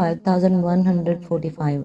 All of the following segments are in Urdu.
5145।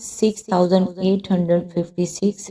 6856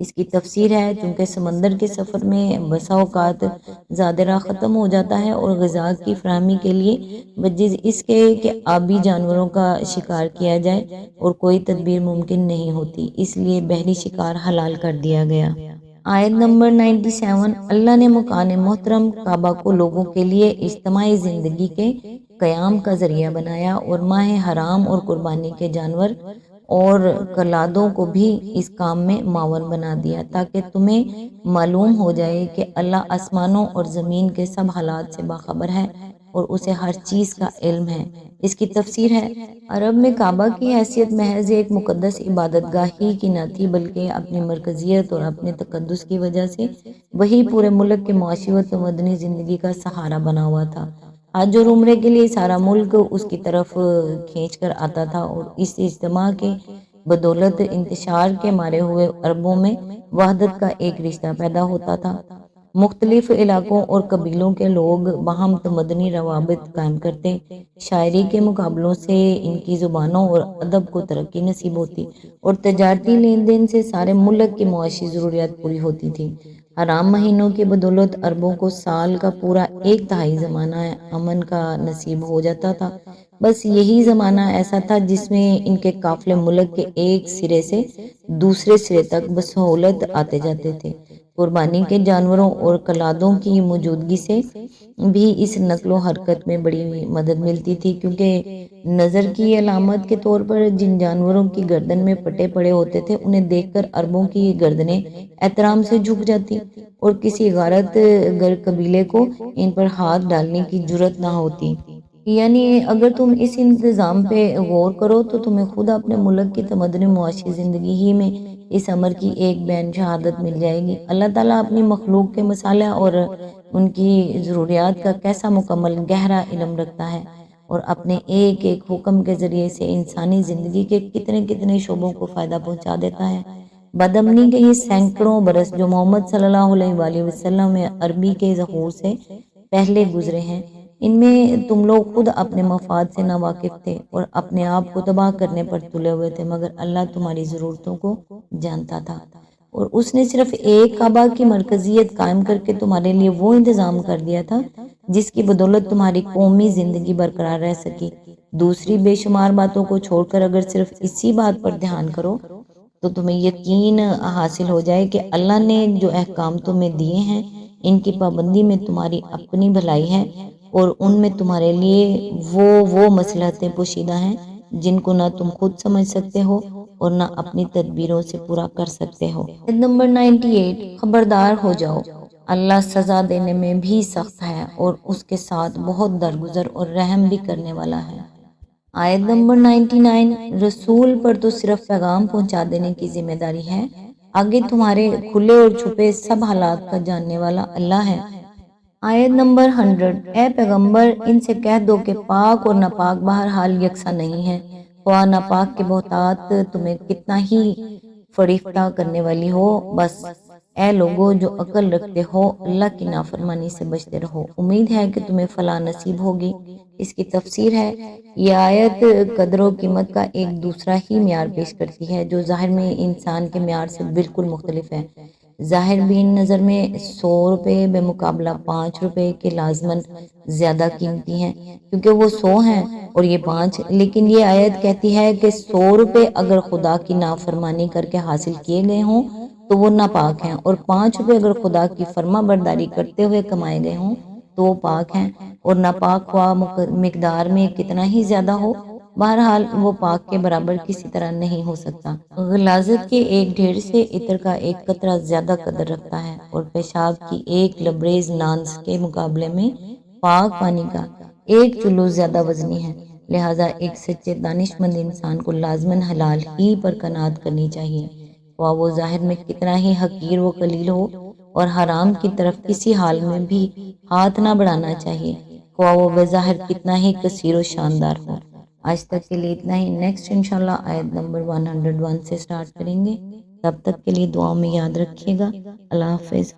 اس کی تفسیر ہے چونکہ سمندر کے سفر میں بسا اوقات زیادہ راہ ختم ہو جاتا ہے اور غذا کی فراہمی کے لیے وجہ اس کے کہ آبی جانوروں کا شکار کیا جائے اور کوئی تدبیر ممکن نہیں ہوتی، اس لیے بحری شکار حلال کر دیا گیا۔ آیت نمبر 97، اللہ نے مکان محترم کعبہ کو لوگوں کے لیے اجتماعی زندگی کے قیام کا ذریعہ بنایا اور ماہ حرام اور قربانی کے جانور اور کلادوں کو بھی اس کام میں معاون بنا دیا تاکہ تمہیں معلوم ہو جائے کہ اللہ آسمانوں اور زمین کے سب حالات سے باخبر ہے اور اسے ہر چیز کا علم ہے۔ اس کی تفسیر ہے، عرب میں کعبہ کی حیثیت محض ایک مقدس عبادت گاہ ہی کی نہ تھی، بلکہ اپنی مرکزیت اور اپنے تقدس کی وجہ سے وہی پورے ملک کے معاشی و تمدنی زندگی کا سہارا بنا ہوا تھا۔ حج اور عمرے کے لیے سارا ملک اس کی طرف کھینچ کر آتا تھا اور اس اجتماع کے بدولت انتشار کے مارے ہوئے عربوں میں وحدت کا ایک رشتہ پیدا ہوتا تھا۔ مختلف علاقوں اور قبیلوں کے لوگ باہم تمدنی روابط قائم کرتے، شاعری کے مقابلوں سے ان کی زبانوں اور ادب کو ترقی نصیب ہوتی اور تجارتی لین دین سے سارے ملک کی معاشی ضروریات پوری ہوتی تھی۔ حرام مہینوں کی بدولت عربوں کو سال کا پورا ایک تہائی زمانہ امن کا نصیب ہو جاتا تھا۔ بس یہی زمانہ ایسا تھا جس میں ان کے قافلے ملک کے ایک سرے سے دوسرے سرے تک بسہولت آتے جاتے تھے۔ قربانی کے جانوروں اور کلادوں کی موجودگی سے بھی اس نقل و حرکت میں بڑی مدد ملتی تھی، کیونکہ نظر کی علامت کے طور پر جن جانوروں کی گردن میں پٹے پڑے ہوتے تھے انہیں دیکھ کر عربوں کی گردنیں احترام سے جھک جاتی اور کسی غارت گر قبیلے کو ان پر ہاتھ ڈالنے کی جرت نہ ہوتی۔ یعنی اگر تم اس انتظام پہ غور کرو تو تمہیں خود اپنے ملک کی تمدنی معاشی زندگی ہی میں اس امر کی ایک بین شہادت مل جائے گی۔ اللہ تعالیٰ اپنی مخلوق کے مصالح اور ان کی ضروریات کا کیسا مکمل گہرا علم رکھتا ہے اور اپنے ایک ایک حکم کے ذریعے سے انسانی زندگی کے کتنے کتنے شعبوں کو فائدہ پہنچا دیتا ہے۔ بدامنی کے یہ سینکڑوں برس جو محمد صلی اللہ علیہ وآلہ وسلم میں عربی کے ظہور سے پہلے گزرے ہیں، ان میں تم لوگ خود اپنے مفاد سے ناواقف تھے اور اپنے آپ کو تباہ کرنے پر تلے ہوئے تھے، مگر اللہ تمہاری ضرورتوں کو جانتا تھا اور اس نے صرف ایک کعبہ کی مرکزیت قائم کر کے تمہارے لیے وہ انتظام کر دیا تھا جس کی بدولت تمہاری قومی زندگی برقرار رہ سکی۔ دوسری بے شمار باتوں کو چھوڑ کر اگر صرف اسی بات پر دھیان کرو تو تمہیں یقین حاصل ہو جائے کہ اللہ نے جو احکام تمہیں دیے ہیں ان کی پابندی میں تمہاری اپنی بھلائی ہے اور ان میں تمہارے لیے وہ مصلحتیں پوشیدہ ہیں جن کو نہ تم خود سمجھ سکتے ہو اور نہ اپنی تدبیروں سے پورا کر سکتے ہو۔ نمبر 98، خبردار ہو جاؤ، اللہ سزا دینے میں بھی سخت ہے اور اس کے ساتھ بہت درگزر اور رحم بھی کرنے والا ہے۔ آیت نمبر 99، رسول پر تو صرف پیغام پہنچا دینے کی ذمہ داری ہے، آگے تمہارے کھلے اور چھپے سب حالات کا جاننے والا اللہ ہے۔ آیت نمبر 100، اے پیغمبر ان سے کہہ دو کہ پاک اور ناپاک بہرحال یکساں نہیں ہے، خواہ ناپاک کے بہتات تمہیں کتنا ہی فریفتہ کرنے والی ہو، بس اے لوگو جو عقل رکھتے ہو اللہ کی نافرمانی سے بچتے رہو، امید ہے کہ تمہیں فلاح نصیب ہوگی۔ اس کی تفسیر ہے، یہ آیت قدر و قیمت کا ایک دوسرا ہی معیار پیش کرتی ہے جو ظاہر میں انسان کے معیار سے بالکل مختلف ہے۔ ظاہر بین نظر میں 100 روپے بمقابلہ 5 روپے کے لازماً زیادہ قیمتی ہیں کیونکہ وہ 100 ہیں اور یہ 5، لیکن یہ آیت کہتی ہے کہ 100 روپے اگر خدا کی نافرمانی کر کے حاصل کیے گئے ہوں تو وہ ناپاک ہیں اور 5 روپے اگر خدا کی فرما برداری کرتے ہوئے کمائے گئے ہوں تو وہ پاک ہیں، اور ناپاک خواہ مقدار میں کتنا ہی زیادہ ہو بہرحال وہ پاک کے برابر کسی طرح نہیں ہو سکتا۔ غلاظت کے ایک ڈھیر سے عطر کا ایک قطرہ زیادہ قدر رکھتا ہے اور پیشاب کی ایک لبریز لانس کے مقابلے میں پاک پانی کا ایک چلو زیادہ وزنی ہے، لہٰذا ایک سچے دانشمند انسان کو لازماً حلال ہی پر قناعت کرنی چاہیے، خواہ وہ ظاہر میں کتنا ہی حقیر و قلیل ہو، اور حرام کی طرف کسی حال میں بھی ہاتھ نہ بڑھانا چاہیے، خواہ وہ بظاہر کتنا ہی کثیر و شاندار ہو۔ آج تک کے لیے اتنا ہی، نیکسٹ انشاءاللہ آیت نمبر 101 سے سٹارٹ کریں گے، تب تک کے لیے دعاؤں میں یاد رکھیے گا۔ اللہ حافظ۔